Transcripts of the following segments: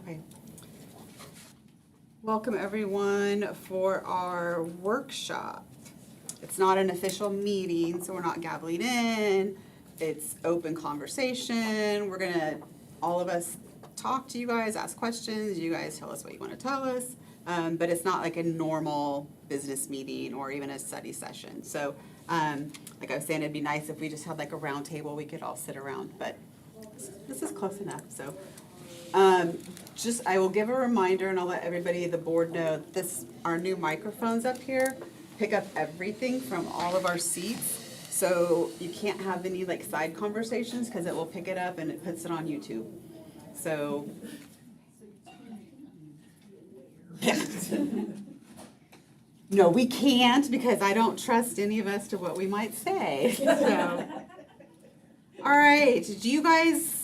Okay. Welcome everyone for our workshop. It's not an official meeting, so we're not gabbling in. It's open conversation. We're gonna, all of us talk to you guys, ask questions. You guys tell us what you wanna tell us. But it's not like a normal business meeting or even a study session. So, like I was saying, it'd be nice if we just had like a round table we could all sit around, but this is close enough, so. I will give a reminder and I'll let everybody, the board know, our new microphones up here pick up everything from all of our seats. So you can't have any like side conversations because it will pick it up and it puts it on YouTube. So. No, we can't because I don't trust any of us to what we might say, so. All right, do you guys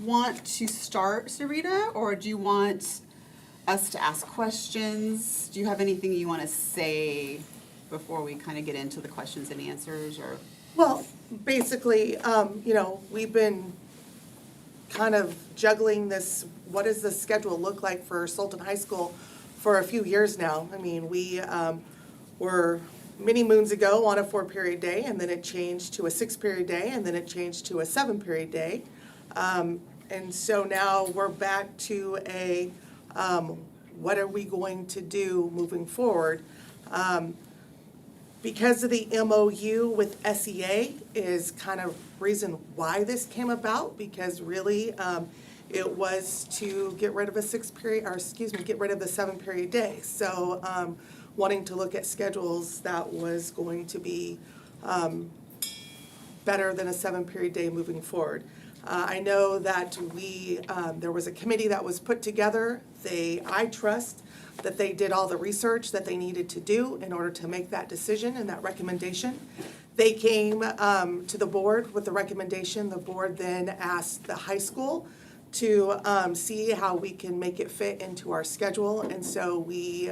want to start, Sarita, or do you want us to ask questions? Do you have anything you want to say before we kind of get into the questions and answers, or? Well, basically, we've been kind of juggling this, what does the schedule look like for Sultan High School for a few years now. I mean, we were many moons ago on a 4-period day, and then it changed to a 6-period day, and then it changed to a 7-period day. And so now we're back to a, what are we going to do moving forward? Because of the MOU with SEA is kind of reason why this came about, because really it was to get rid of a 6-period, or get rid of the 7-period day. So wanting to look at schedules that was going to be better than a 7-period day moving forward. I know that there was a committee that was put together. I trust that they did all the research that they needed to do in order to make that decision and that recommendation. They came to the board with the recommendation. The board then asked the high school to see how we can make it fit into our schedule. And so we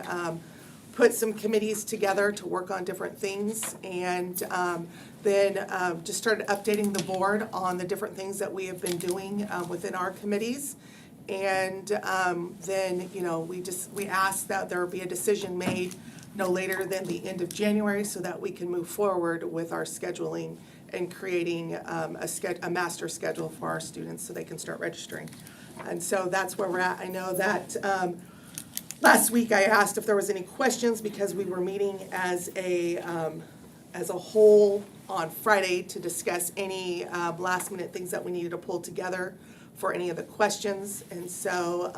put some committees together to work on different things, and then just started updating the board on the different things that we have been doing within our committees. And then, we asked that there be a decision made no later than the end of January so that we can move forward with our scheduling and creating a master schedule for our students so they can start registering. And so that's where we're at. I know that last week I asked if there was any questions because we were meeting as a whole on Friday to discuss any last minute things that we needed to pull together for any of the questions. And so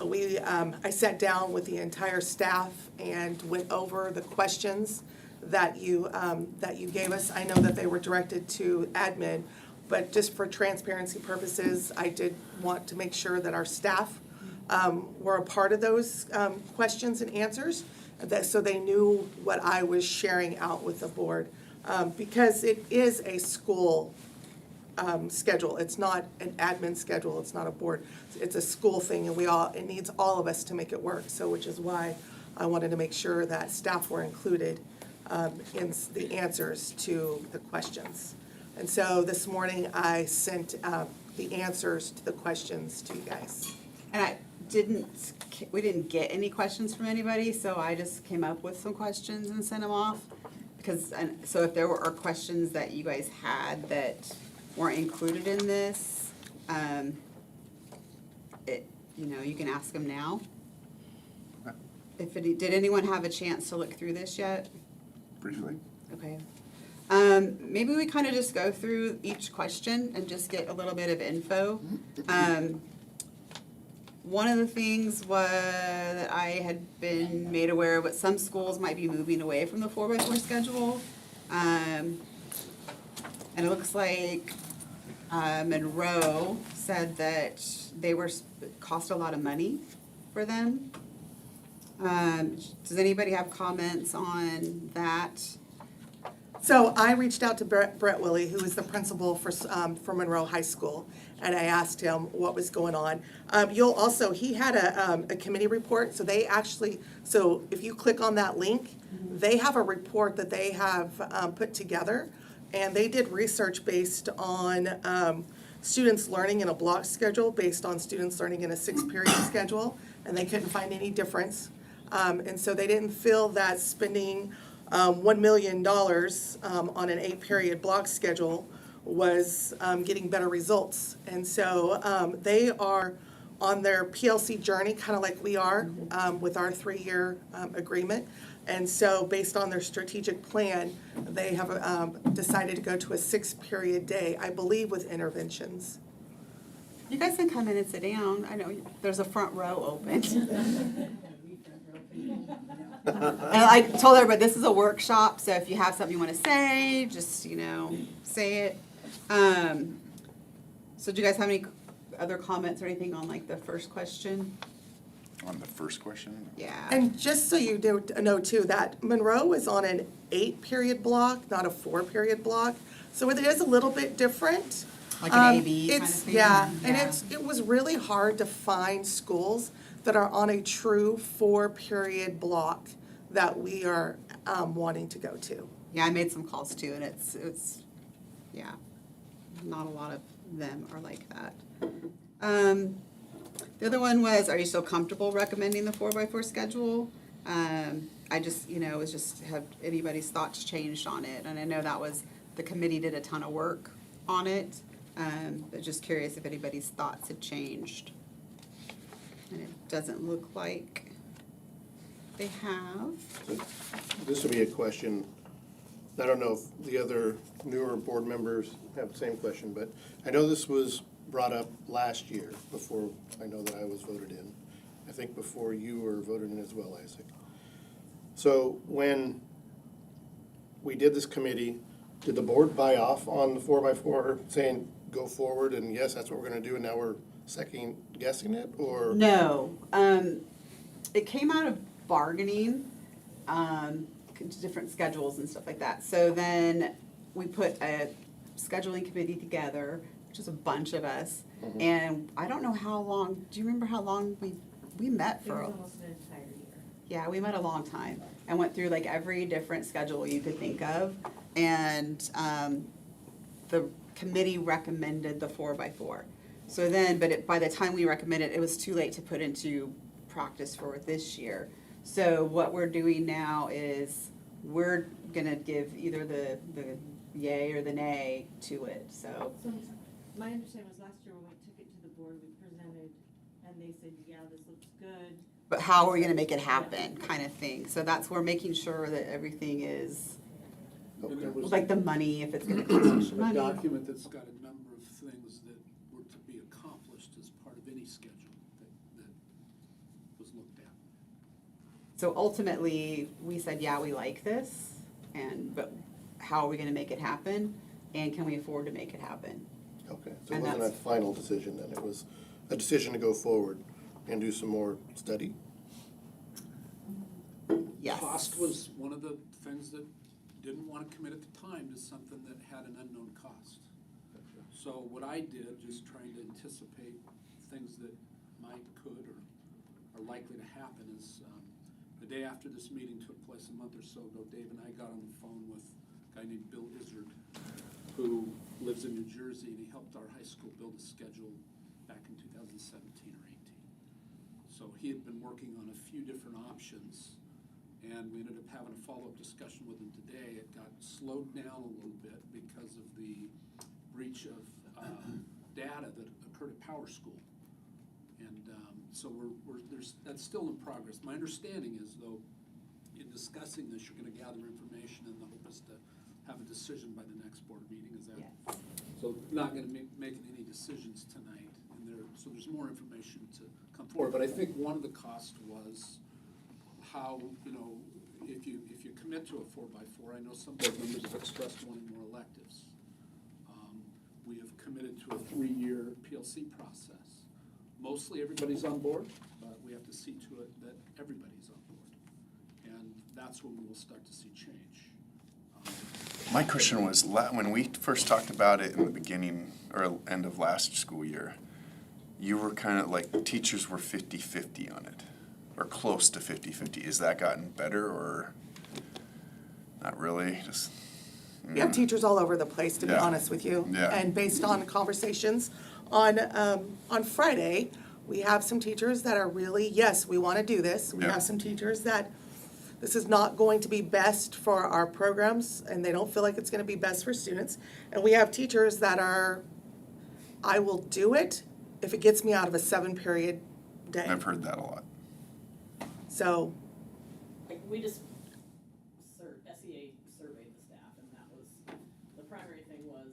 I sat down with the entire staff and went over the questions that you gave us. I know that they were directed to admin, but just for transparency purposes, I did want to make sure that our staff were a part of those questions and answers, so they knew what I was sharing out with the board. Because it is a school schedule. It's not an admin schedule. It's not a board. It's a school thing, and it needs all of us to make it work. So, which is why I wanted to make sure that staff were included in the answers to the questions. And so this morning I sent the answers to the questions to you guys. And we didn't get any questions from anybody, so I just came up with some questions and sent them off. So if there were questions that you guys had that weren't included in this, you can ask them now. Did anyone have a chance to look through this yet? Briefly. Okay. Maybe we kind of just go through each question and just get a little bit of info. One of the things that I had been made aware of, some schools might be moving away from the 4x4 schedule. And it looks like Monroe said that cost a lot of money for them. Does anybody have comments on that? So I reached out to Brett Willie, who is the principal for Monroe High School, and I asked him what was going on. He had a committee report, so if you click on that link, they have a report that they have put together, and they did research based on students learning in a block schedule based on students learning in a 6-period schedule, and they couldn't find any difference. And so they didn't feel that spending $1 million on an 8-period block schedule was getting better results. And so they are on their PLC journey, kind of like we are with our 3-year agreement. And so based on their strategic plan, they have decided to go to a 6-period day, I believe with interventions. You guys can come in and sit down. I know there's a front row open. And I told everybody this is a workshop, so if you have something you want to say, just, say it. So do you guys have any other comments or anything on like the first question? On the first question? Yeah. And just so you do know too, that Monroe is on an 8-period block, not a 4-period block. So it is a little bit different. Like an AB kind of It's, thing? yeah, and Yeah. it was really hard to find schools that are on a true 4-period block that we are wanting to go to. Yeah, I made some calls too, and it's, yeah, not a lot of them are like that. The other one was, are you still comfortable recommending the 4x4 schedule? I just, was just, have anybody's thoughts changed on it? And I know that was, the committee did a ton of work on it, but just curious if anybody's thoughts had changed. And it doesn't look like they have. This would be a question, I don't know if the other newer board members have the same question, but I know this was brought up last year before I know that I was voted in. I think before you were voted in as well, Isaac. So when we did this committee, did the board buy off on the 4x4 saying go forward and yes, that's what we're gonna do, and now we're second guessing it, or? No, it came out of bargaining, different schedules and stuff like that. So then we put a scheduling committee together, which is a bunch of us. Mhm. And I don't know how long, do you remember how long we met It for? was almost an entire year. Yeah, we met a long time and went through like every different schedule you could think of. And the committee recommended the 4x4. So then, by the time we recommended, it was too late to put into practice for this year. So what we're doing now is we're gonna give either the yay or the nay to it, so. So my understanding was last year when we took it to the board, we presented, and they said, yeah, this looks good. But how are we gonna make it happen, kind of thing. So that's, we're making sure that everything is, Okay. And there was like the money, if it's gonna cost extra a money. document that's got a number of things that were to be accomplished as part of any schedule that was looked at. So ultimately, we said, yeah, we like this, but how are we gonna make it happen? And can we afford to make it happen? Okay, so it And wasn't a that's- final decision then, it was a decision to go forward and do some more study? Yes. Cost was one of the things that didn't want to commit at the time to something that had an unknown cost. So what I did, just trying to anticipate things that might, could, or are likely to happen, is the day after this meeting took place a month or so ago, Dave and I got on the phone with a guy named Bill Izzard, who lives in New Jersey, and he helped our high school build a schedule back in 2017 or 18. So he had been working on a few different options, and we ended up having a follow-up discussion with him today. It got slowed down a little bit because of the breach of data that occurred at Power School. And so that's still in progress. My understanding is, though, in discussing this, you're gonna gather information, and the hope is to have a decision by the next board meeting, is that? Yes. So not gonna be making any decisions tonight, so there's more information to come forward. But I think one of the costs was how, if you commit to a 4x4, I know some board members have expressed wanting more electives. We have committed to a 3-year PLC process. Mostly everybody's on board, but we have to see to it that everybody's on board. And that's when we will start to see change. My question was, when we first talked about it in the beginning or end of last school year, you were kind of like, teachers were 50-50 on it, or close to 50-50. Has that gotten better, or not really? Just, We have teachers all over the place, to be Yeah. honest with you. Yeah. And based on conversations on Friday, we have some teachers that are really, yes, we want to do this. We Yeah. have some teachers that this is not going to be best for our programs, and they don't feel like it's going to be best for students. And we have teachers that are, I will do it if it gets me out of a 7-period day. I've heard that a lot. So, Like, we just SEA surveyed the staff, and that was, the primary thing was,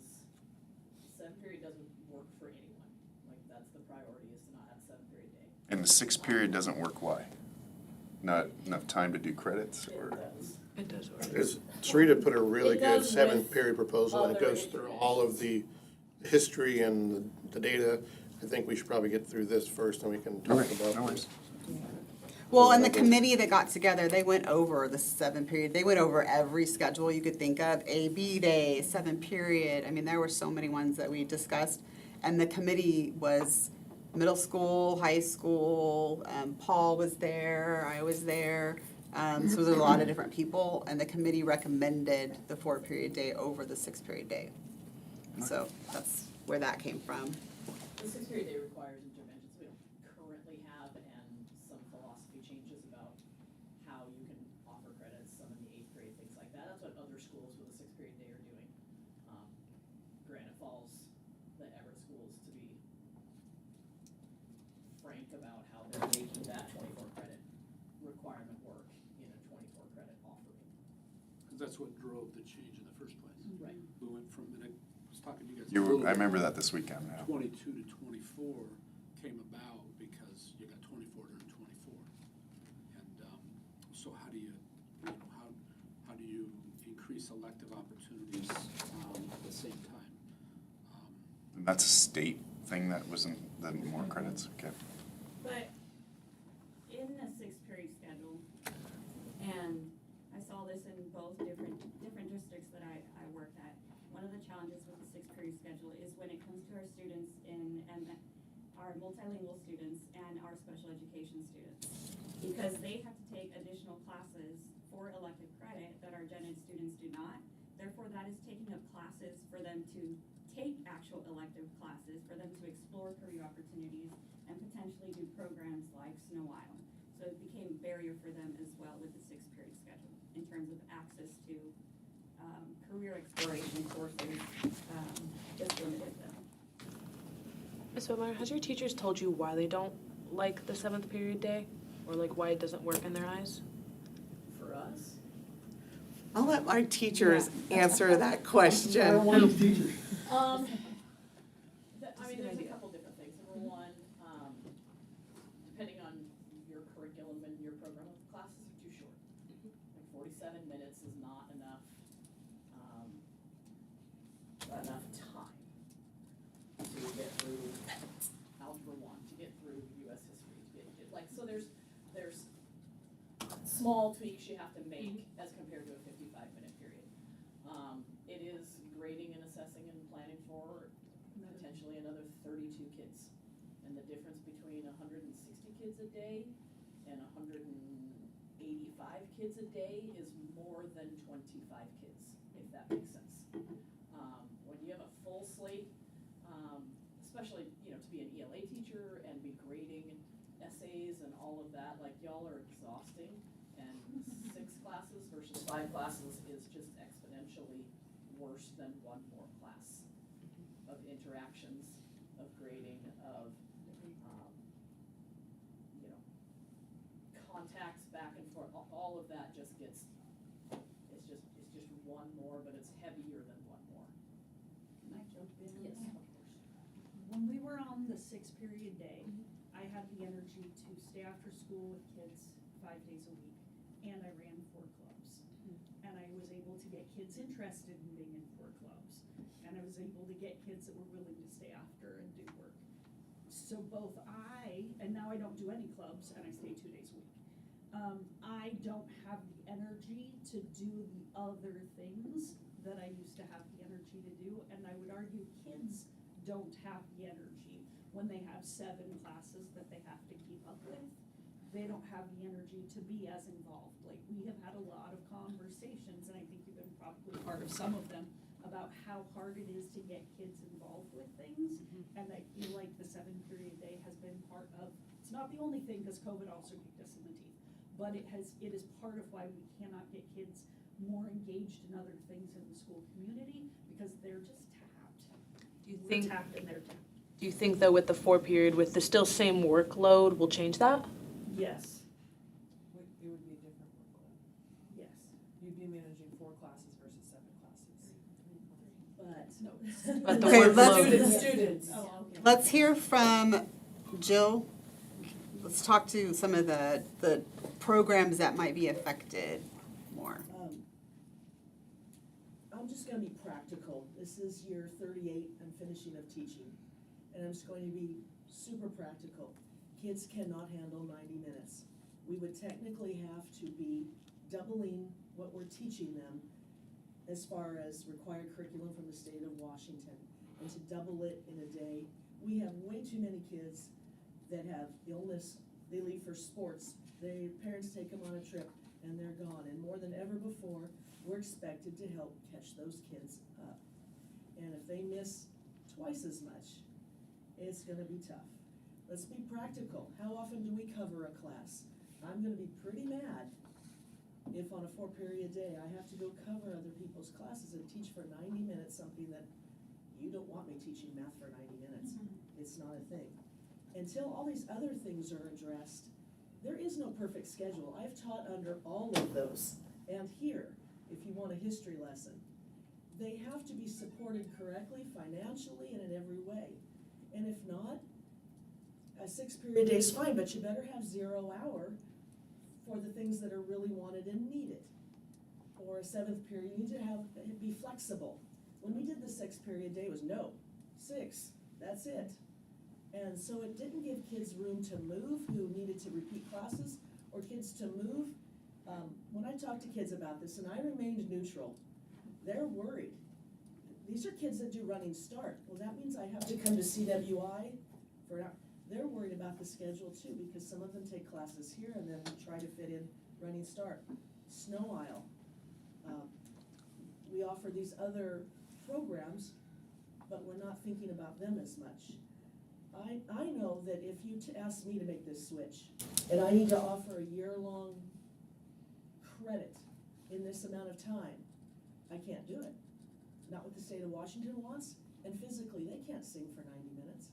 7-period doesn't work for anyone. Like, that's the priority, is to not have a 7-period day. And the 6th period doesn't work, why? Not enough time to do credits, It or? does. It does work. Sarita put a really It good does 7-period proposal, and it other goes through all of the history and the data. I think we should probably get through this first, and we can talk Okay, about no this. worries. Well, and the committee that got together, they went over the 7-period, they went over every schedule you could think of, A/B day, 7-period. I mean, there were so many ones that we discussed. And the committee was middle school, high school, Paul was there, I was there. So there was a lot of different people, and the committee recommended the 4-period day over the 6-period day. So that's where that came from. The 6-period day requires interventions we don't currently have, and some philosophy changes about how you can offer credits, some in the 8th grade, things like that. That's what other schools with a 6-period day are doing. Granite Falls, the Everett schools, to be frank about how they're making that 24 credit requirement work in a 24 credit offering. Because that's what drove the change in the first place. Right. We went from, and I was talking to you guys. a You, little I bit, remember that this weekend now. 22 to 24 came about because you got 24 during 24. And so how do you how do you increase elective opportunities at the same time? And that's a state thing that wasn't, the more credits, okay. But in the 6-period schedule, and I saw this in both different districts that I worked at, one of the challenges with the 6-period schedule is when it comes to our students and our multilingual students and our special education students. Because they have to take additional classes for elective credit that our gen ed students do not. Therefore, that is taking up classes for them to take actual elective classes, for them to explore career opportunities and potentially do programs like Snow Island. So it became a barrier for them as well with the 6-period schedule in terms of access to career exploration courses, just limited them. Ms. Whitmire, has your teachers told you why they don't like the 7th period day? Or like why it doesn't work in their eyes? For us, I'll let my teachers answer that question. I mean, there's a couple different things. Number one, depending on your curriculum and your program, classes are too short. Like 47 minutes is not enough time to get through Algebra 1, to get through US history, to get like, so there's small tweaks you have to make as compared to a 55-minute period. It is grading and assessing and planning for potentially another 32 kids. And the difference between 160 kids a day and 185 kids a day is more than 25 kids, if that makes sense. When you have a full slate, especially, to be an ELA teacher and be grading essays and all of that, like y'all are exhausting. And 6 classes versus 5 classes is just exponentially worse than one more class of interactions, of grading, of, contacts back and forth, all of that just gets, it's just one more, but it's heavier than one more. Can I jump in? Yes, of course. When we were on the 6-period day, I had the energy to stay after school with kids 5 days a week, and I ran 4 clubs. And I was able to get kids interested in being in 4 clubs, and I was able to get kids that were willing to stay after and do work. So both and now I don't do any clubs, and I stay 2 days a week. I don't have the energy to do the other things that I used to have the energy to do, and I would argue kids don't have the energy when they have 7 classes that they have to keep up with. They don't have the energy to be as involved. Like, we have had a lot of conversations, and I think you've been probably part of some of them, about how hard it is to get kids involved with things. And I feel like the 7-period day has been part of, it's not the only thing, because COVID also kicked us in the teeth, but it is part of why we cannot get kids more engaged in other things in the school community, because they're just tapped. Do you We're think, tapped and they're tapped. do you think though with the 4-period, with the still same workload, will change that? Yes, It would be a different workload. yes. You'd be managing 4 classes versus 7 classes. But, no. But the Okay, workload. Students. Oh, okay. Let's hear from Jill. Let's talk to some of the programs that might be affected more. I'm just gonna be practical. This is year 38, I'm finishing of teaching. And I'm just going to be super practical. Kids cannot handle 90 minutes. We would technically have to be doubling what we're teaching them as far as required curriculum from the state of Washington. And to double it in a day, we have way too many kids that have illness. They leave for sports, their parents take them on a trip, and they're gone. And more than ever before, we're expected to help catch those kids up. And if they miss twice as much, it's gonna be tough. Let's be practical. How often do we cover a class? I'm gonna be pretty mad if on a 4-period day, I have to go cover other people's classes and teach for 90 minutes something that you don't want me teaching math for 90 minutes. It's not a thing. Until all these other things are addressed, there is no perfect schedule. I've taught under all of those. And here, if you want a history lesson, they have to be supported correctly, financially, and in every way. And if not, a 6-period day is fine, but you better have 0 hour for the things that are really wanted and needed. Or a 7th period, you need to be flexible. When we did the 6-period day, it was no, 6, that's it. And so it didn't give kids room to move who needed to repeat classes, or kids to move. When I talked to kids about this, and I remained neutral, they're worried. These are kids that do running start. Well, that means I have to come to CWI for an hour. They're worried about the schedule too, because some of them take classes here and then try to fit in running start. Snow aisle. We offer these other programs, but we're not thinking about them as much. I know that if you ask me to make this switch, and I need to offer a year-long credit in this amount of time, I can't do it. Not what the state of Washington wants, and physically, they can't sing for 90 minutes.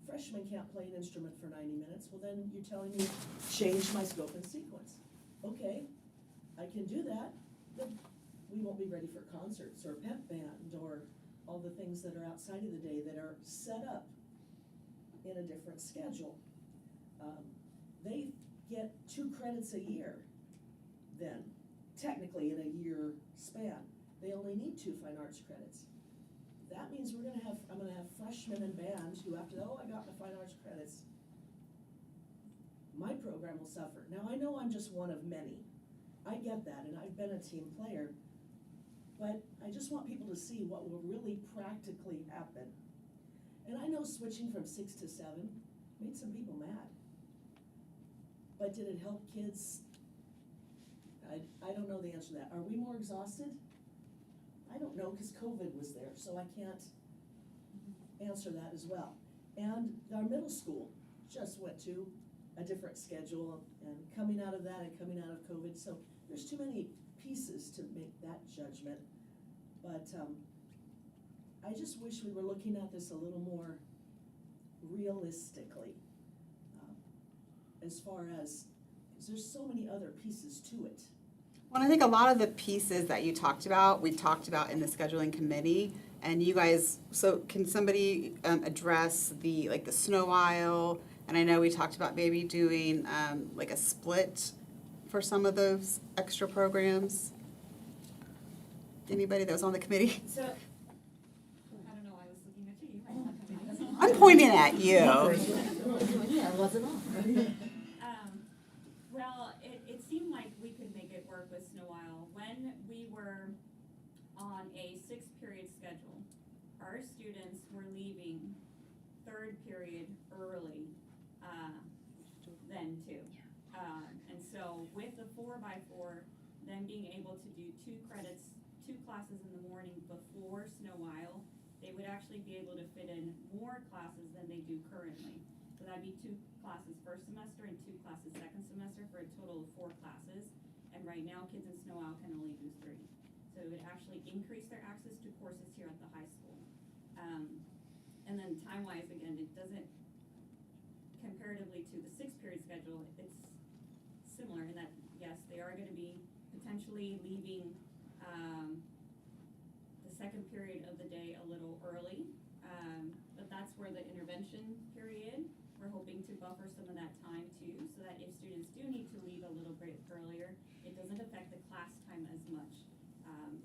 Freshmen can't play an instrument for 90 minutes, well then you're telling me, change my scope and sequence. Okay, I can do that, but we won't be ready for concerts or pep band or all the things that are outside of the day that are set up in a different schedule. They get 2 credits a year then, technically in a year span. They only need 2 fine arts credits. That means I'm gonna have freshmen and band who have to, I got my fine arts credits. My program will suffer. Now, I know I'm just one of many. I get that, and I've been a team player. But I just want people to see what will really practically happen. And I know switching from 6 to 7 made some people mad. But did it help kids? I don't know the answer to that. Are we more exhausted? I don't know, because COVID was there, so I can't answer that as well. And our middle school just went to a different schedule, and coming out of that and coming out of COVID, so there's too many pieces to make that judgment. But I just wish we were looking at this a little more realistically, as far as, because there's so many other pieces to it. Well, I think a lot of the pieces that you talked about, we talked about in the scheduling committee, and you guys, so can somebody address the snow aisle? And I know we talked about maybe doing like a split for some of those extra programs. Anybody that was on the committee? So, I don't know, I was looking at you, you might not come in. I'm pointing at you. Yeah, I wasn't on. Well, it seemed like we could make it work with Snow Isle. When we were on a 6-period schedule, our students were leaving 3rd period early, then too. And so with the 4x4, them being able to do 2 credits, 2 classes in the morning before Snow Isle, they would actually be able to fit in more classes than they do currently. So that'd be 2 classes first semester and 2 classes second semester for a total of 4 classes. And right now, kids in Snow Isle can only do 3. So it would actually increase their access to courses here at the high school. And then time-wise, again, it doesn't, comparatively to the 6-period schedule, it's similar in that, yes, they are gonna be potentially leaving, the second period of the day a little early. But that's where the intervention period, we're hoping to buffer some of that time too, so that if students do need to leave a little bit earlier, it doesn't affect the class time as much.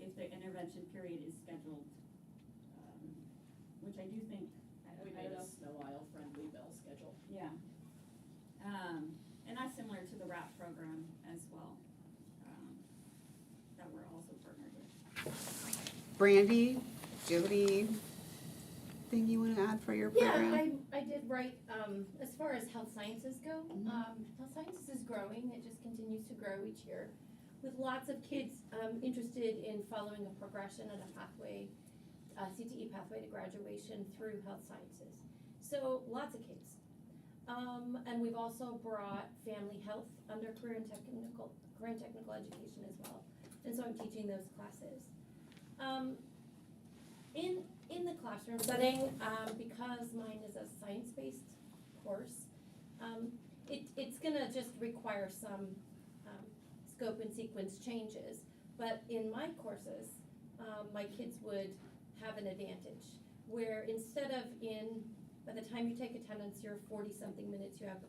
If the intervention period is scheduled, which I do think, We I made don't a know. Snow Isle friendly bell schedule. Yeah. And that's similar to the RAP program as well, that we're also partnered with. Brandy, do you have anything you wanna add for your program? Yeah, I did write, as far as health sciences go, health sciences is growing, it just continues to grow each year. With lots of kids, interested in following a progression and a pathway, CTE pathway to graduation through health sciences. So lots of kids. And we've also brought family health under career and technical education as well. And so I'm teaching those classes. In the classroom setting, because mine is a science-based course, it's gonna just require some scope and sequence changes. But in my courses, my kids would have an advantage, where instead of by the time you take attendance, you're 40-something minutes, you have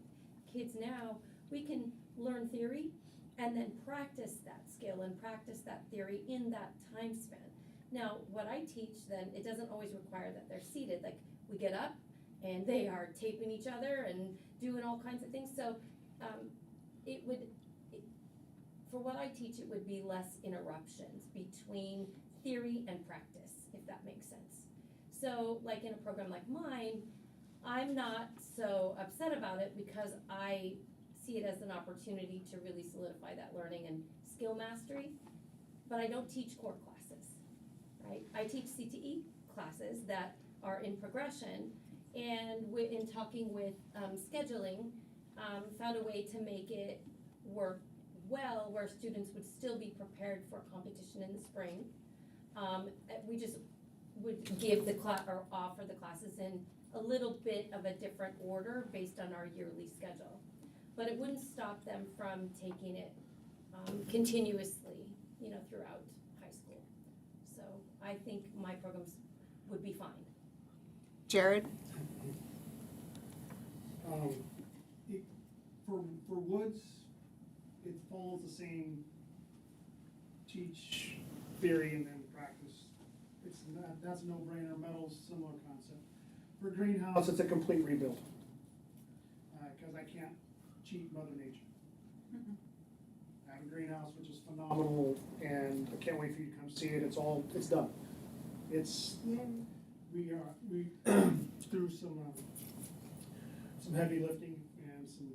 kids now, we can learn theory and then practice that skill and practice that theory in that time span. Now, what I teach then, it doesn't always require that they're seated, like we get up and they are taping each other and doing all kinds of things, so for what I teach, it would be less interruptions between theory and practice, if that makes sense. So like in a program like mine, I'm not so upset about it because I see it as an opportunity to really solidify that learning and skill mastery, but I don't teach core classes, right? I teach CTE classes that are in progression, and in talking with scheduling, found a way to make it work well where students would still be prepared for competition in the spring. We just would give the class or offer the classes in a little bit of a different order based on our yearly schedule. But it wouldn't stop them from taking it continuously, throughout high school. So I think my programs would be fine. Jared? For Woods, it follows the same teach theory and then practice. That's a no-brainer. Metals, similar concept. For Greenhouse, it's a complete rebuild. Because I can't cheat Mother Nature. I have a greenhouse which is phenomenal, and I can't wait for you to come see it. It's done. We through some heavy lifting and some,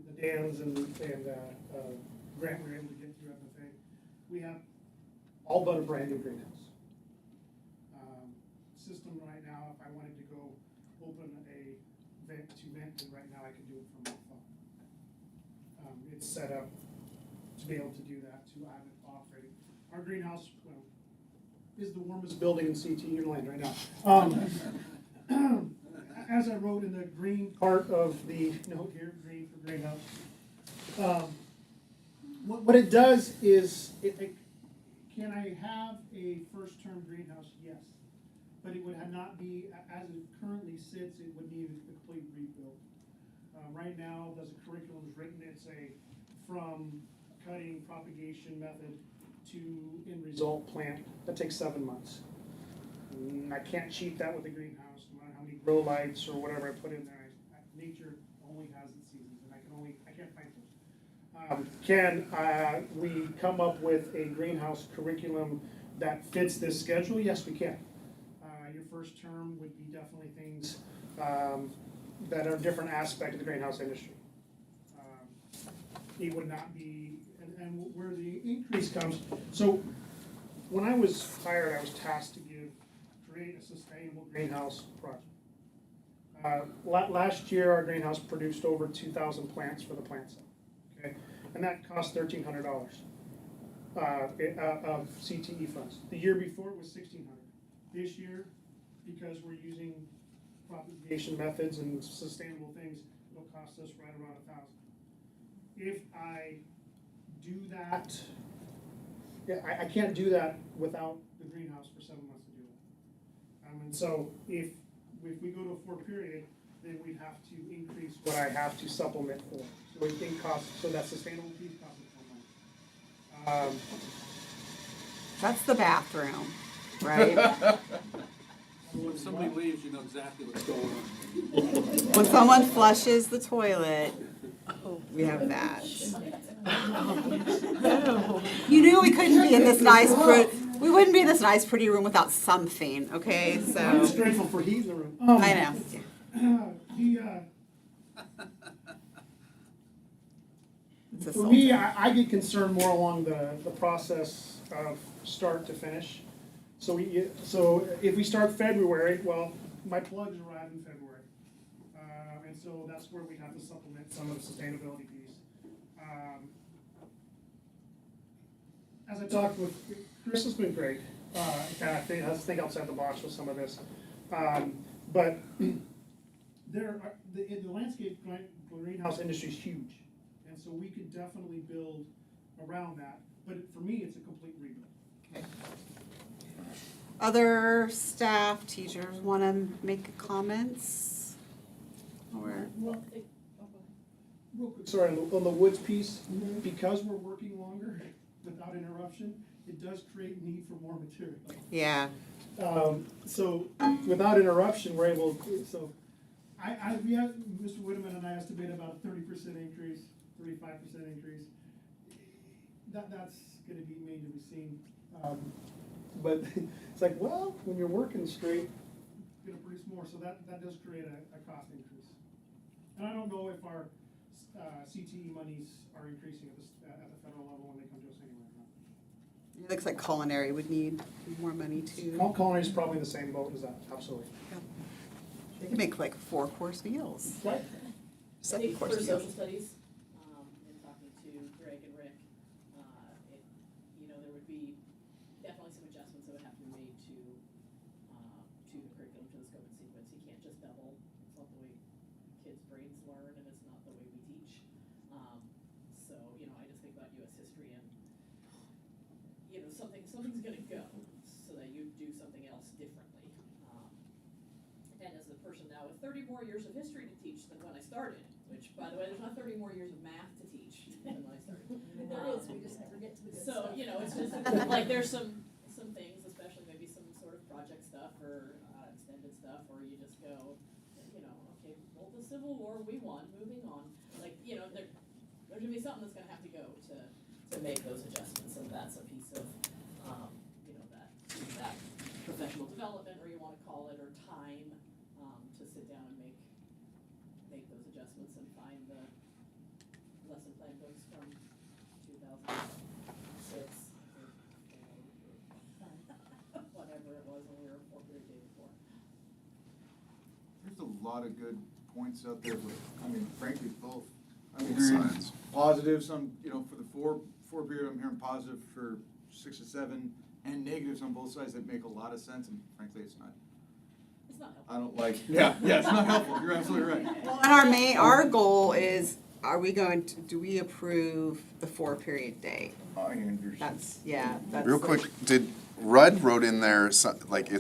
the dams and grant we were able to get through FFA. We have all but a brand new greenhouse. System right now, if I wanted to go open a vent to vent, and right now I could do it from my phone. It's set up to be able to do that, to have it operating. Our greenhouse, is the warmest building in CTE land right now. As I wrote in the green part of the note here, green for greenhouse, what it does is, can I have a first-term greenhouse? Yes. But it would not be, as it currently sits, it would need a complete rebuild. Right now, as the curriculum is written, it's from cutting propagation method to end result plant. That takes 7 months. I can't cheat that with a greenhouse, no matter how many grow lights or whatever I put in there. Nature only has its seasons, and I can't find those. Can we come up with a greenhouse curriculum that fits this schedule? Yes, we can. Your first term would be definitely things that are different aspect of the greenhouse industry. It would not be, and where the increase comes, so when I was hired, I was tasked to create a sustainable greenhouse project. Last year, our greenhouse produced over 2,000 plants for the plant site, okay? And that cost $1,300 of CTE funds. The year before, it was $1,600. This year, because we're using propagation methods and sustainable things, it'll cost us right around $1,000. If I do that, I can't do that without the greenhouse for 7 months to do that. And so if we go to a 4 period, then we'd have to increase what I have to supplement for. So it costs, so that sustainable piece costs more money. That's the bathroom, right? When somebody leaves, you know exactly what's going on. When someone flushes the toilet, we have that. You knew we couldn't be in this we wouldn't be in this nice, pretty room without something, okay? I'm So, just grateful for heat in the room. I know. It's For me, assaulting. I get concerned more along the process of start to finish. So if we start February, well, my plugs arrive in February. And so that's where we have to supplement some of the sustainability piece. As I talked with, Chris has been great. I think outside the box with some of this. But the landscape greenhouse industry is huge. And so we could definitely build around that. But for me, it's a complete rebuild. Other staff, teachers want to make comments? Or, Real quick, sorry, on the woods piece, because we're working longer without interruption, it does create need for more material. yeah, So without interruption, we're able to, so we had, Mr. Whitman and I estimate about a 30% increase, 35% increase. That's gonna be made to be seen. But it's like, well, when you're working straight, you're gonna produce more, so that does create a cost increase. And I don't know if our CTE monies are increasing at the federal level when they come to us anyway or not. it looks like culinary would need more money too. Culinary is probably the same boat as that, absolutely. They can make like 4-course meals. Right. I think for 7-course meals. social studies, in talking to Greg and Rick, there would be definitely some adjustments that would have to be made to the curriculum, to the scope and sequence. You can't just double. It's not the way kids' brains learn, and it's not the way we teach. So, I just think about U.S. history and, something's gonna go so that you do something else differently. And as a person now with 30 more years of history to teach than when I started, which, by the way, there's not 30 more years of math to teach than when I started. There is, we just never get to the good So, stuff. it's just, like, there's some things, especially maybe some sort of project stuff or extended stuff, where you just go, okay, well, the Civil War, we won, moving on. Like, there's gonna be something that's gonna have to go to make those adjustments, and that's a piece of, that professional development, or you wanna call it, or time, to sit down and make those adjustments and find the lesson plan books from 2006, or whatever it was when we were 4-period day before. There's a lot of good points out there, frankly, both. I'm Both hearing sides. positive, some, for the four period, I'm hearing positive for 6 to 7, and negatives on both sides that make a lot of sense, and frankly, it's not. It's not helpful. I don't like, it's not helpful, you're absolutely right. Well, and our goal is, do we approve the 4-period day? I understand. That's Real quick, did Rudd wrote in there, it's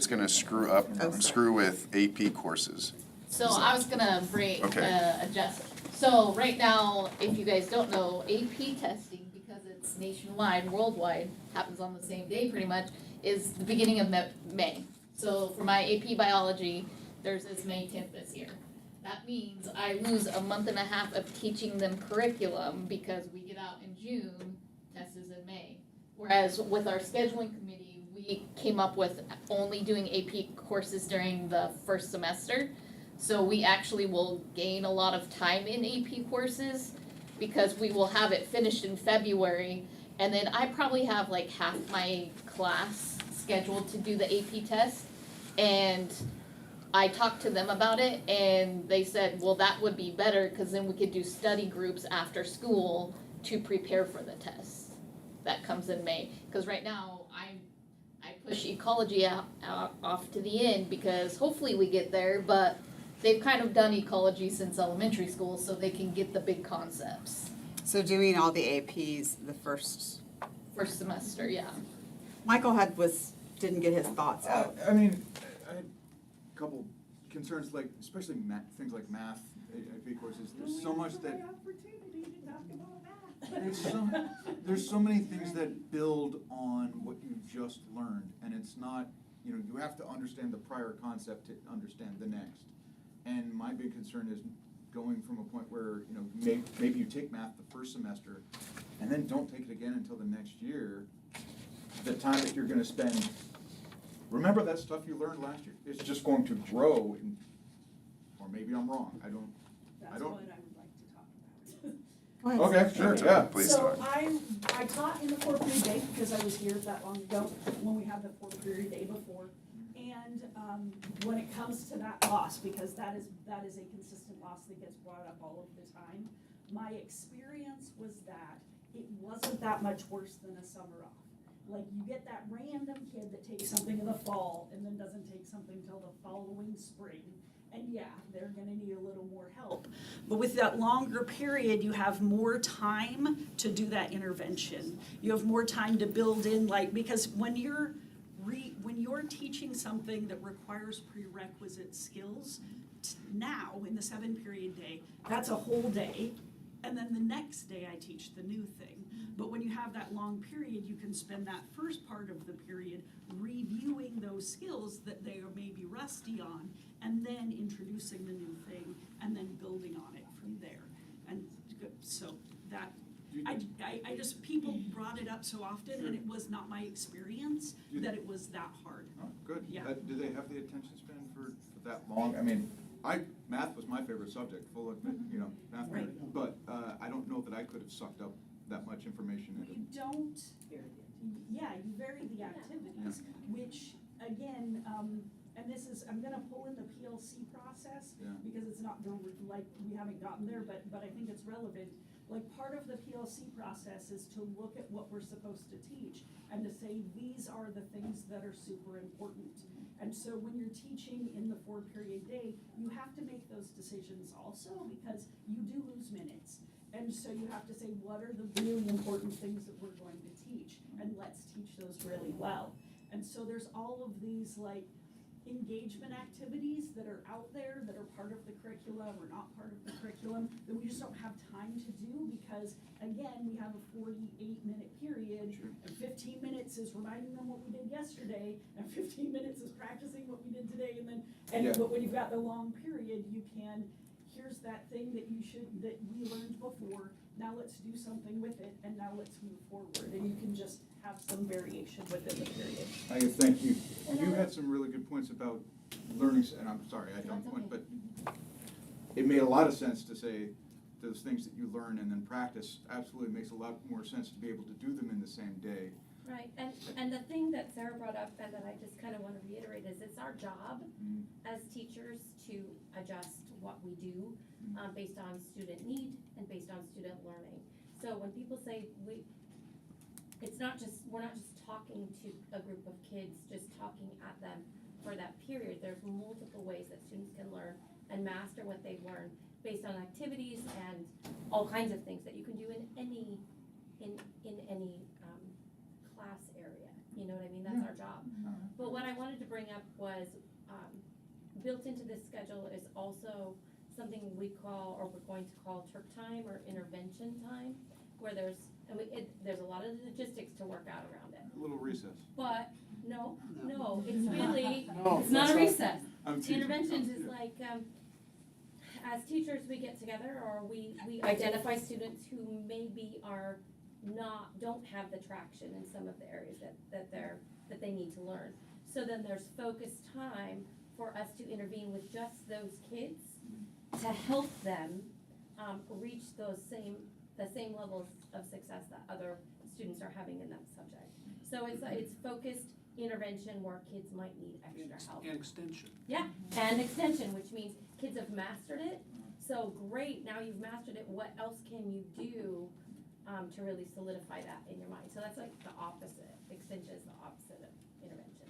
gonna screw with AP courses? So I was gonna Okay. adjust. So right now, if you guys don't know, AP testing, because it's nationwide, worldwide, happens on the same day pretty much, is the beginning of May. So for my AP biology, theirs is May 10th this year. That means I lose a month and a half of teaching them curriculum because we get out in June, test is in May. Whereas with our scheduling committee, we came up with only doing AP courses during the first semester. So we actually will gain a lot of time in AP courses because we will have it finished in February. And then I probably have like half my class scheduled to do the AP test. And I talked to them about it and they said, well, that would be better because then we could do study groups after school to prepare for the test. That comes in May. Because right now I push ecology off to the end because hopefully we get there, but they've kind of done ecology since elementary school so they can get the big concepts. So doing all the APs the first semester, yeah. Michael didn't get his thoughts out. I mean, I had a couple concerns, like, especially things like math, AP courses, there's so much that. There's so many things that build on what you just learned, and it's not, you have to understand the prior concept to understand the next. And my big concern is going from a point where, maybe you take math the first semester, and then don't take it again until the next year. The time that you're gonna spend, remember that stuff you learned last year, it's just going to grow, or maybe I'm wrong, I don't. That's what I would like to talk about. Okay, sure, yeah. Please So talk. I taught in the 4-period day because I was here that long ago when we had the 4-period day before. And when it comes to that loss, because that is a consistent loss that gets brought up all of the time, my experience was that it wasn't that much worse than a summer off. Like, you get that random kid that takes something in the fall and then doesn't take something till the following spring. And yeah, they're gonna need a little more help. But with that longer period, you have more time to do that intervention. You have more time to build in, because when you're teaching something that requires prerequisite skills, now in the 7-period day, that's a whole day. And then the next day I teach the new thing. But when you have that long period, you can spend that first part of the period reviewing those skills that they are maybe rusty on, and then introducing the new thing, and then building on it from there. And so that, I just, people brought it up so often, and it was not my experience that it was that hard. Oh, good. Yeah. Do they have the attention span for that long? I mean, math was my favorite subject, full of, math. Right. But I don't know that I could have sucked up that much information into. You don't, you vary the activities, which, again, and this is, I'm gonna pull in the PLC process, Yeah. because it's not, we haven't gotten there, but I think it's relevant. Like, part of the PLC process is to look at what we're supposed to teach, and to say, these are the things that are super important. And so when you're teaching in the 4-period day, you have to make those decisions also, because you do lose minutes. And so you have to say, what are the really important things that we're going to teach? And let's teach those really well. And so there's all of these engagement activities that are out there that are part of the curriculum or not part of the curriculum that we just don't have time to do because, again, we have a 48-minute period. Sure. And 15 minutes is reminding them what we did yesterday, and 15 minutes is practicing what we did today, but when you've got the long period, you can, here's that thing that we learned before, now let's do something with it, and now let's move forward, and you can just have some variation within the period. I thank you. You had some really good points about learning, and I'm sorry, I don't point, but it made a lot of sense to say those things that you learn and then practice absolutely makes a lot more sense to be able to do them in the same day. Right, and the thing that Sarah brought up and that I just kind of want to reiterate is it's our job as teachers to adjust what we do based on student need and based on student learning. So when people say we're not just talking to a group of kids, just talking at them for that period. There's multiple ways that students can learn and master what they've learned based on activities and all kinds of things that you can do in any class area. You know what I mean? That's our job. But what I wanted to bring up was built into this schedule is also something we call, or we're going to call turk time or intervention time, where there's a lot of logistics to work out around it. A little recess. But no, it's really, No, it's not a recess. I'm teasing. Interventions is like, as teachers, we get together or we identify students who maybe don't have the traction in some of the areas that they need to learn. So then there's focused time for us to intervene with just those kids to help them reach those same the same levels of success that other students are having in that subject. So it's focused intervention where kids might need extra help. And extension. Yeah, and extension, which means kids have mastered it. So great, now you've mastered it, what else can you do to really solidify that in your mind? So that's like the opposite. Extension is the opposite of intervention.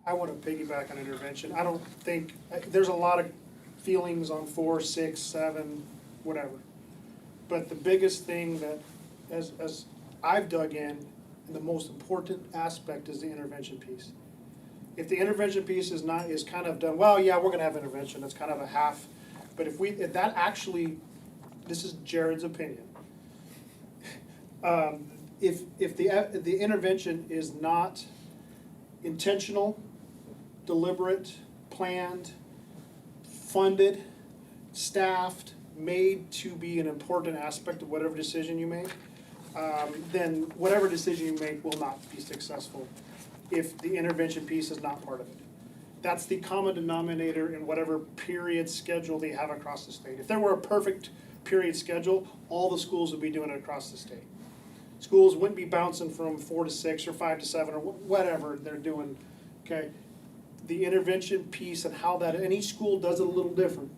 I want to piggyback on intervention. I don't think, there's a lot of feelings on 4, 6, 7, whatever. But the biggest thing that, as I've dug in, and the most important aspect is the intervention piece. If the intervention piece is kind of done, well, yeah, we're gonna have intervention, that's kind of a half. But if that actually, this is Jared's opinion. If the intervention is not intentional, deliberate, planned, funded, staffed, made to be an important aspect of whatever decision you make, then whatever decision you make will not be successful if the intervention piece is not part of it. That's the common denominator in whatever period schedule they have across the state. If there were a perfect period schedule, all the schools would be doing it across the state. Schools wouldn't be bouncing from 4 to 6 or 5 to 7 or whatever they're doing, okay? The intervention piece and how that, and each school does it a little different,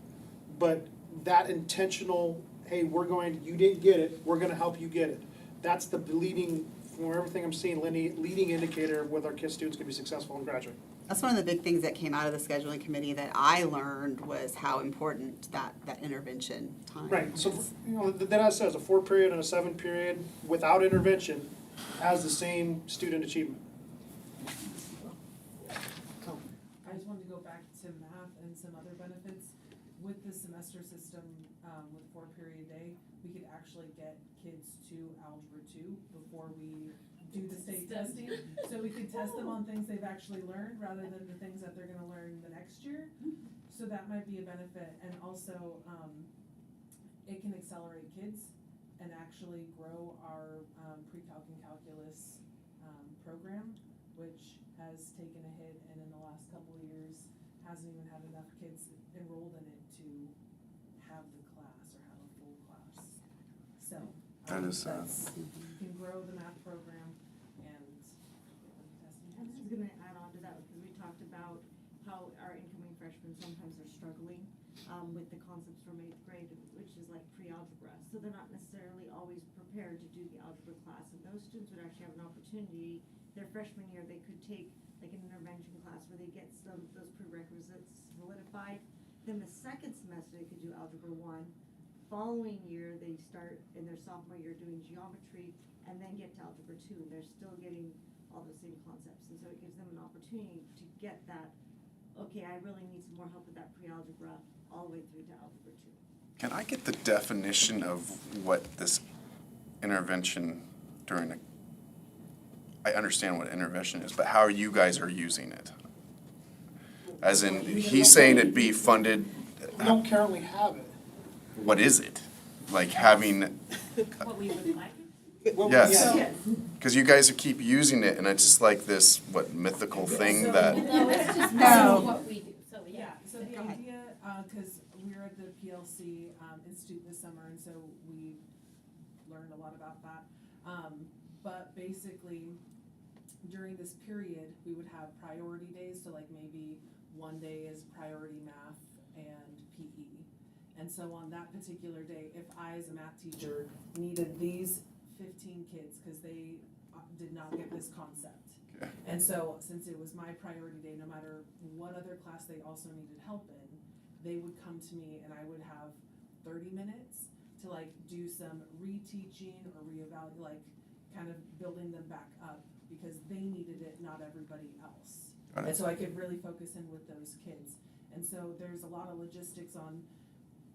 but that intentional, hey, you didn't get it, we're gonna help you get it. That's the leading, from everything I'm seeing, leading indicator of whether our kids, students can be successful and graduate. That's one of the big things that came out of the scheduling committee that I learned was how important that intervention time Right, so, is. then it says a 4 period and a 7 period without intervention has the same student achievement. I just wanted to go back to math and some other benefits. With the semester system, with 4-period day, we could actually get kids to Algebra 2 before we do the state testing. So we could test them on things they've actually learned rather than the things that they're gonna learn the next year. So that might be a benefit, and also, it can accelerate kids and actually grow our pre-calc and calculus program, which has taken a hit, and in the last couple of years hasn't even had enough kids enrolled in it to have the class or have a full class. So That is, that's, you can grow the math program and get them testing. I was gonna add on to that, because we talked about how our incoming freshmen sometimes are struggling with the concepts from 8th grade, which is like pre-algebra. So they're not necessarily always prepared to do the algebra class, and those students would actually have an opportunity, their freshman year, they could take like an intervention class where they get those prerequisites solidified. Then the second semester, they could do algebra 1. Following year, they start in their sophomore year doing geometry, and then get to algebra 2, and they're still getting all the same concepts. And so it gives them an opportunity to get that, okay, I really need some more help with that pre-algebra all the way through to algebra 2. Can I get the definition of what this intervention I understand what intervention is, but how you guys are using it? As in, he's saying it'd be funded, We don't currently have it. what is it? Like having, What we would like. yes, because you guys keep using it and it's just like this, mythical thing that, No, it's just No. what we do, so yeah. Yeah, so the Go ahead. idea, cause we were at the PLC Institute this summer, and so we learned a lot about that. But basically, during this period, we would have priority days, so like maybe one day is priority math and PE. And so on that particular day, if I, as a math teacher, needed these 15 kids, cause they did not get this concept. Okay. And so, since it was my priority day, no matter what other class they also needed help in, they would come to me and I would have 30 minutes to like do some reteaching or reevaluate, like kind of building them back up, because they needed it, not everybody else. Got it. And so I could really focus in with those kids. And so there's a lot of logistics on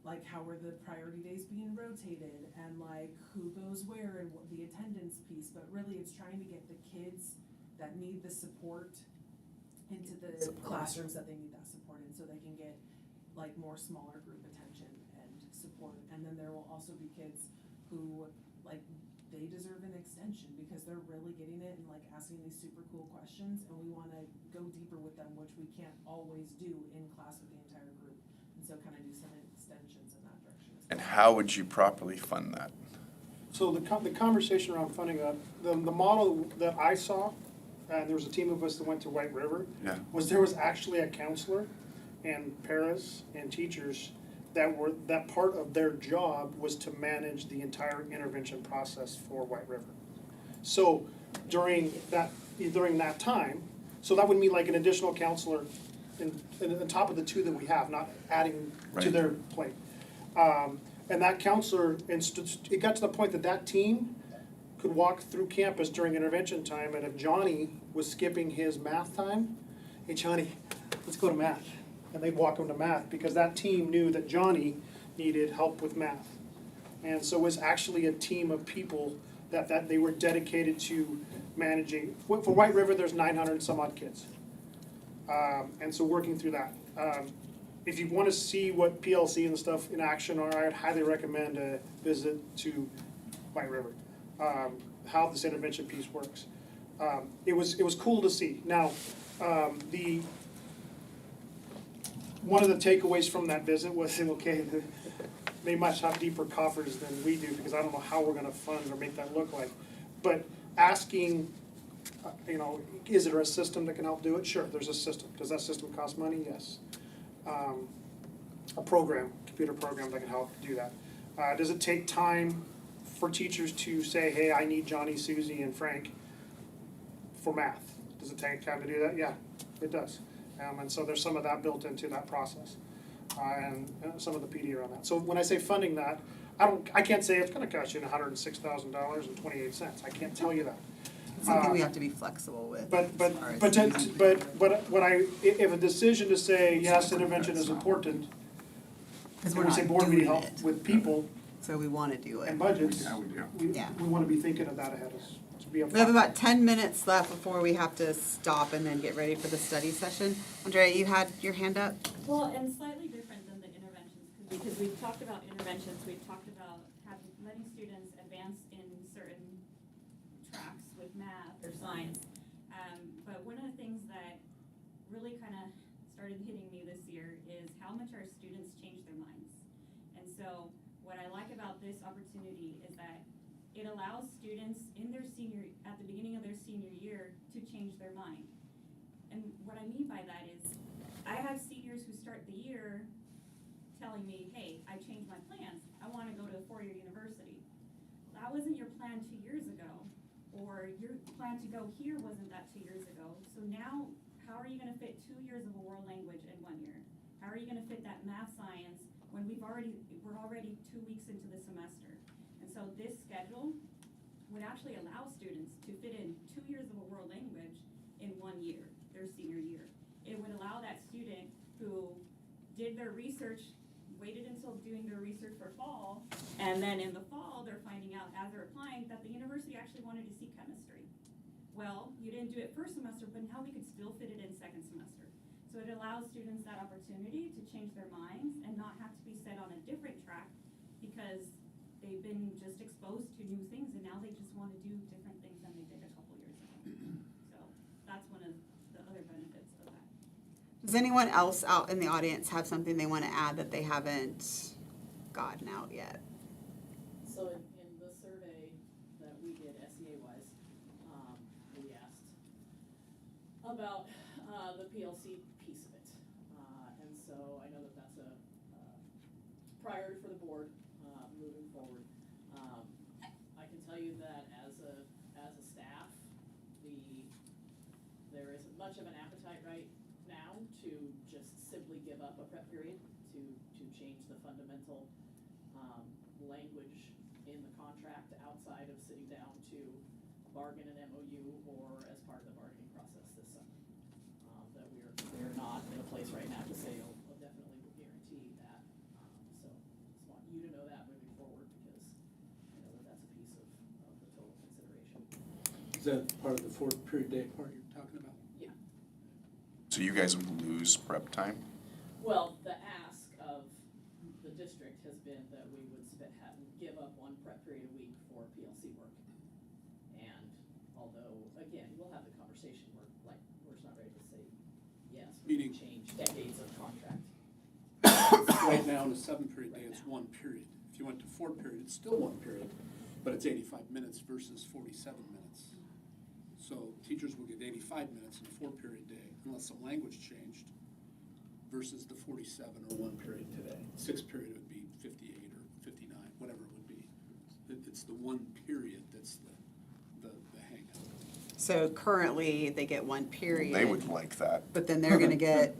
like how are the priority days being rotated, and like who goes where, and what the attendance piece, but really it's trying to get the kids that need the support into the classrooms that they need that support in, so they can get like more smaller group attention and support. And then there will also be kids who like they deserve an extension because they're really getting it and like asking these super cool questions, and we wanna go deeper with them, which we can't always do in class with the entire group. And so kind of do some extensions in that direction as well. and how would you properly fund that? So the conversation around funding, the model that I saw, there was a team of us that went to White River, Yeah. was there was actually a counselor and paras and teachers that part of their job was to manage the entire intervention process for White River. So during that time, so that would mean like an additional counselor on top of the two that we have, not adding to Right. their plate. And that counselor, it got to the point that team could walk through campus during intervention time, and if Johnny was skipping his math time, hey, Johnny, let's go to math. And they'd walk him to math, because that team knew that Johnny needed help with math. And so it was actually a team of people that they were dedicated to managing. For White River, there's 900 and some odd kids. And so working through that. If you want to see what PLC and stuff in action are, I would highly recommend a visit to White River, how this intervention piece works. It was cool to see. Now, one of the takeaways from that visit was, okay, they must have deeper coffers than we do, because I don't know how we're gonna fund or make that look like. But asking, is there a system that can help do it? Sure, there's a system. Does that system cost money? Yes. A computer program that can help do that. Does it take time for teachers to say, hey, I need Johnny, Susie, and Frank for math? Does it take time to do that? Yeah, it does. And so there's some of that built into that process, and some of the PD around that. So when I say funding that, I can't say it's gonna cost you $106,000.28. I can't tell you that. It's something we have to be flexible with. But if a decision to say, yes, intervention is important, Because when we're we say not board meeting doing help it, with people so we wanna do it. and budgets, Yeah, we do. Yeah. we wanna be thinking of that ahead of us, to be We have upfront. about 10 minutes left before we have to stop and then get ready for the study session. Andrea, you had your hand up? Well, and slightly different than the interventions, because we've talked about interventions, we've talked about letting students advance in certain tracks with math or science. But one of the things that really kind of started hitting me this year is how much our students change their minds. And so what I like about this opportunity is that it allows students at the beginning of their senior year to change their mind. And what I mean by that is, I have seniors who start the year telling me, hey, I changed my plans, I wanna go to a four-year university. That wasn't your plan 2 years ago, or your plan to go here wasn't that 2 years ago. So now, how are you gonna fit 2 years of a world language in 1 year? How are you gonna fit that math science when we're already 2 weeks into the semester? And so this schedule would actually allow students to fit in 2 years of a world language in 1 year, their senior year. It would allow that student who did their research, waited until doing their research for fall, and then in the fall, they're finding out as they're applying that the university actually wanted to see chemistry. Well, you didn't do it first semester, but now we could still fit it in second semester. So it allows students that opportunity to change their minds and not have to be set on a different track, because they've been just exposed to new things and now they just want to do different things than they did a couple years ago. So that's one of the other benefits of that. Does anyone else out in the audience have something they want to add that they haven't gotten out yet? So in the survey that we did SEA-wise, we asked about the PLC piece of it. And so I know that that's a priority for the board moving forward. I can tell you that as a staff, there isn't much of an appetite right now to just simply give up a prep period to change the fundamental language in the contract outside of sitting down to bargain an MOU or as part of the bargaining process this summer. That we're not in a place right now to say, oh, we'll definitely guarantee that. So just want you to know that moving forward, because I know that that's a piece of the total consideration. Is that part of the 4 period day part you're talking about? Yeah. So you guys would lose prep time? Well, the ask of the district has been that we would give up 1 prep period a week for PLC work. And although, again, we'll have the conversation, we're just not ready to say, yes, we Meaning- can change decades of contract. Right now, in a 7 period day, it's 1 period. If you went to 4 period, it's still 1 period. But it's 85 minutes versus 47 minutes. So teachers will get 85 minutes in a 4-period day unless some language changed versus the 47 or 1 period today. 6-period would be 58 or 59, whatever it would be. It's the 1 period that's the hang up. So currently, they get 1 period. They would like that. But then they're gonna get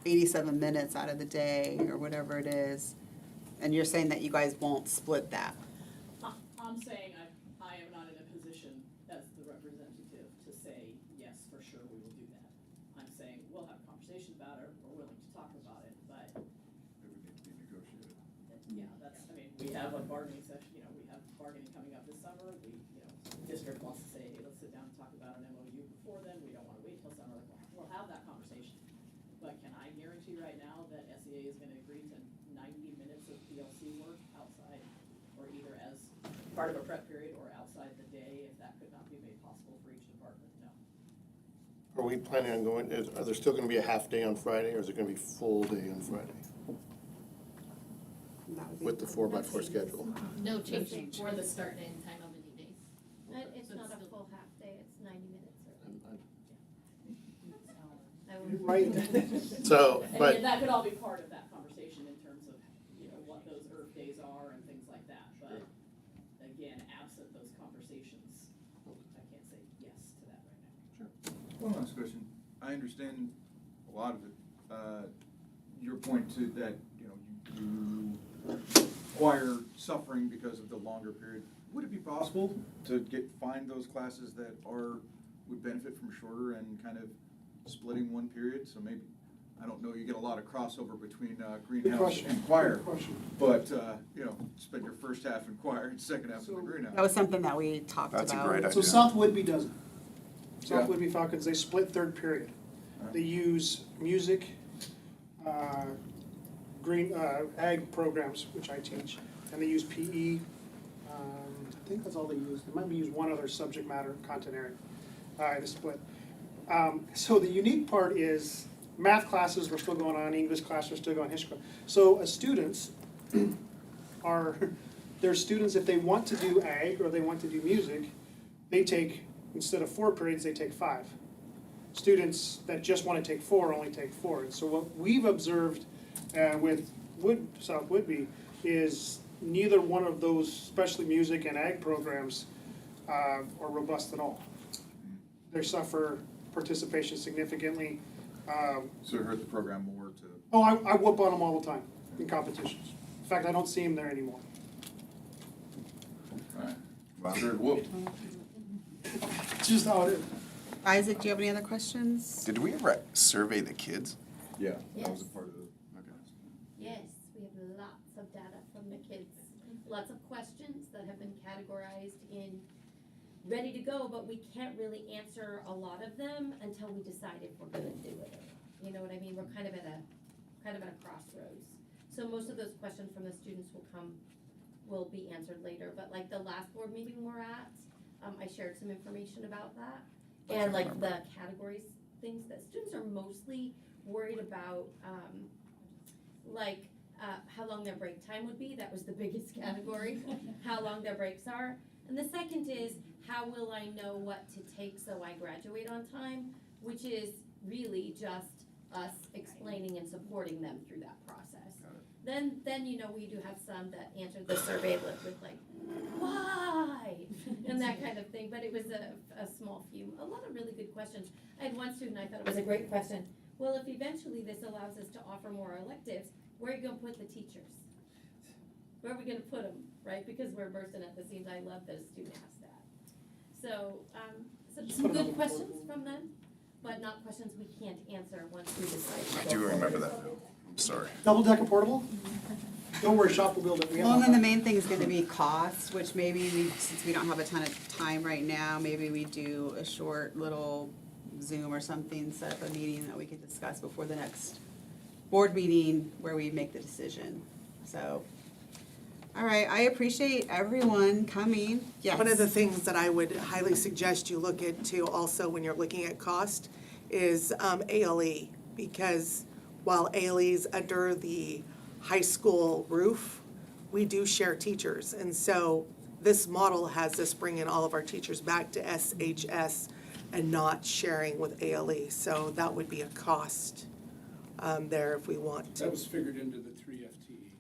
87 minutes out of the day, or whatever it is. And you're saying that you guys won't split that? I'm saying I am not in a position as the representative to say, yes, for sure, we will do that. I'm saying, we'll have a conversation about it, we're willing to talk about it, but It would need to be negotiated. yeah, that's, I mean, we have a bargaining session, we have bargaining coming up this summer, district wants to say, hey, let's sit down and talk about an MOU before then, we don't wanna wait till summer, we'll have that conversation. But can I guarantee right now that SEA is gonna agree to 90 minutes of PLC work outside, or either as part of a prep period or outside the day, if that could not be made possible for each department? No. Are we planning on going, are there still gonna be a half day on Friday, or is it gonna be full day on Friday? That would be- With the 4x4 schedule? No change for the start and time of any days. It's not a full half day, it's 90 minutes or. I will- Right. So, And but, that could all be part of that conversation in terms of, what those ERF days are and things like that, but again, absent those conversations, I can't say yes to that right now. One last question. I understand a lot of it. Your point to that, you require suffering because of the longer period. Would it be possible to find those classes that would benefit from shorter and kind of splitting 1 period? So maybe, I don't know, you get a lot of crossover between greenhouse and choir. But, spend your first half in choir and second half in the greenhouse. That was something that we talked about. That's a great idea. So South Whitby doesn't. South Yeah. Whitby Falcons, they split 3rd period. They use music, ag programs, which I teach, and they use PE. I think that's all they use. They might be use one other subject matter content area, to split. So the unique part is math classes were still going on, English classes were still going, history class. So students there's students, if they want to do ag or they want to do music, they take, instead of 4 periods, they take 5. Students that just want to take 4 only take 4. And so what we've observed with South Whitby is neither one of those, especially music and ag programs, are robust at all. They suffer participation significantly. So it hurt the program more to. Oh, I whoop on them all the time in competitions. In fact, I don't see them there anymore. Wow. Sure it whooped. It's just how it is. Isaac, do you have any other questions? Did we ever survey the kids? Yeah, that was a Yes. part of the. Yes, we have lots of data from the kids, lots of questions that have been categorized in ready to go, but we can't really answer a lot of them until we decide if we're gonna do it. You know what I mean? We're kind of at a crossroads. So most of those questions from the students will be answered later, but like the last board meeting we're at, I shared some information about that. And like the categories, things that students are mostly worried about, how long their break time would be. That was the biggest category, how long their breaks are. And the second is, how will I know what to take so I graduate on time? Which is really just us explaining and supporting them through that process. Then we do have some that answered the survey with like, why? And that kind of thing, but it was a small few, a lot of really good questions. I had one student, I thought it was a great question. Well, if eventually this allows us to offer more electives, where are you gonna put the teachers? Where are we gonna put them, right? Because we're bursting at the seams. I love that a student asked that. So, some good questions from them, but not questions we can't answer once we decide. I do remember that. I'm sorry. Double-decker portable? Don't worry, shop will build it. We have Well, and one. then the main thing is gonna be cost, which maybe since we don't have a ton of time right now, maybe we do a short little Zoom or something, set up a meeting that we can discuss before the next board meeting where we make the decision. So, all right, I appreciate everyone coming. Yes. One of the things that I would highly suggest you look into also when you're looking at cost is ALE, because while ALE is under the high school roof, we do share teachers. And so this model has us bringing all of our teachers back to SHS and not sharing with ALE. So that would be a cost there if we want to. That was figured into the 3 FTE.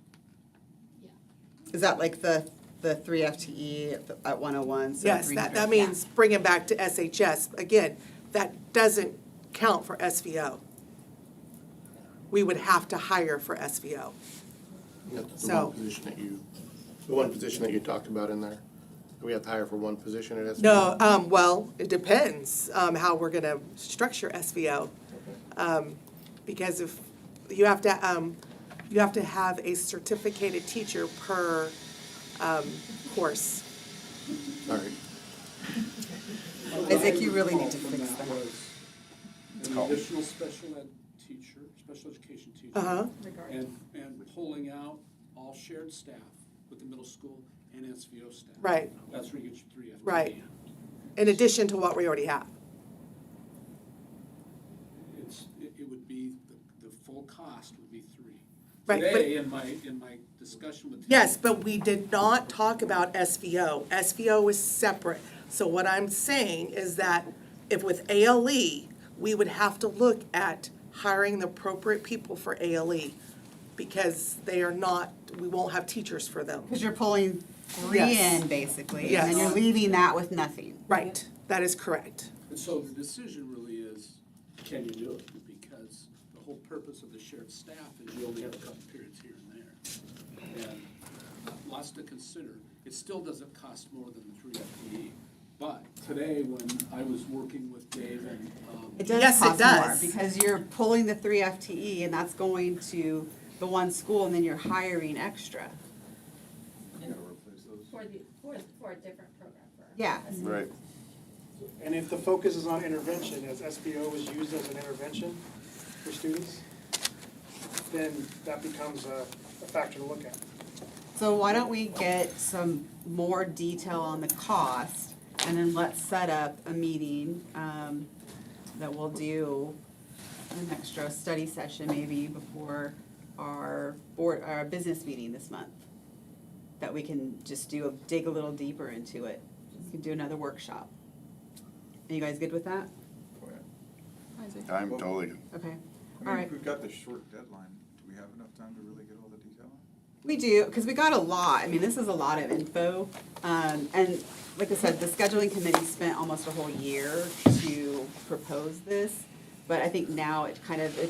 Is that like the 3 FTE at 101? So Yes, 300? that means bring it back to SHS. Again, that doesn't count for SVO. We would have to hire for SVO. That's the So- one position that you talked about in there. Do we have to hire for one position at SVO? No, well, it depends, how we're gonna structure SVO. Because if, you have to have a certificated teacher per, course. All right. Isaac, you really need to fix That that. was an additional special ed teacher, special education teacher. Uh-huh. And pulling out all shared staff with the middle school and SVO staff. Right. That's where you get your 3 FTE. Right. In addition to what we already have. It would be, the full cost would be 3. Right, but- Today, in my discussion with. Yes, but we did not talk about SVO. SVO is separate. So what I'm saying is that if with ALE, we would have to look at hiring the appropriate people for ALE because they are not, we won't have teachers for them. Because you're pulling 3 Yes. in, basically, and Yes. then you're leaving that with nothing. Right, that is correct. And so the decision really is, can you do it? Because the whole purpose of the shared staff is you only have a couple periods here and there. And lots to consider. It still doesn't cost more than the 3 FTE. But today, when I was working with Dave and, It does Yes, it cost more, does. because you're pulling the 3 FTE, and that's going to the one school, and then you're hiring extra. For a different program for. Yeah. Right. And if the focus is on intervention, as SBO is used as an intervention for students, then that becomes a factor to look at. So why don't we get some more detail on the cost, and then let's set up a meeting that we'll do an extra study session maybe before our business meeting this month. That we can just dig a little deeper into it. We can do another workshop. Are you guys good with that? I'm totally, Okay, I all mean, right. if we've got the short deadline, do we have enough time to really get all the detail? We do, because we got a lot, I mean, this is a lot of info. And like I said, the scheduling committee spent almost a whole year to propose this. But I think now it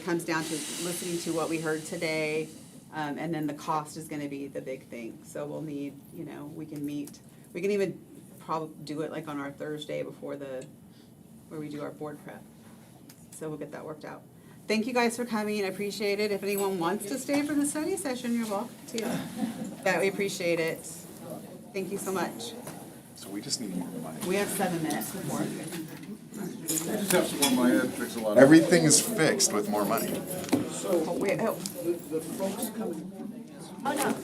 comes down to listening to what we heard today, and then the cost is gonna be the big thing. So we'll need, we can even probably do it like on our Thursday before where we do our board prep. So we'll get that worked out. Thank you guys for coming, I appreciate it. If anyone wants to stay for the study session, you're welcome to. Yeah, we appreciate it. Thank you so much. so we just need more money. We have 7 minutes before. Just have to warm my head, fix a lot of. Everything is fixed with more money. the folks coming. Oh, no.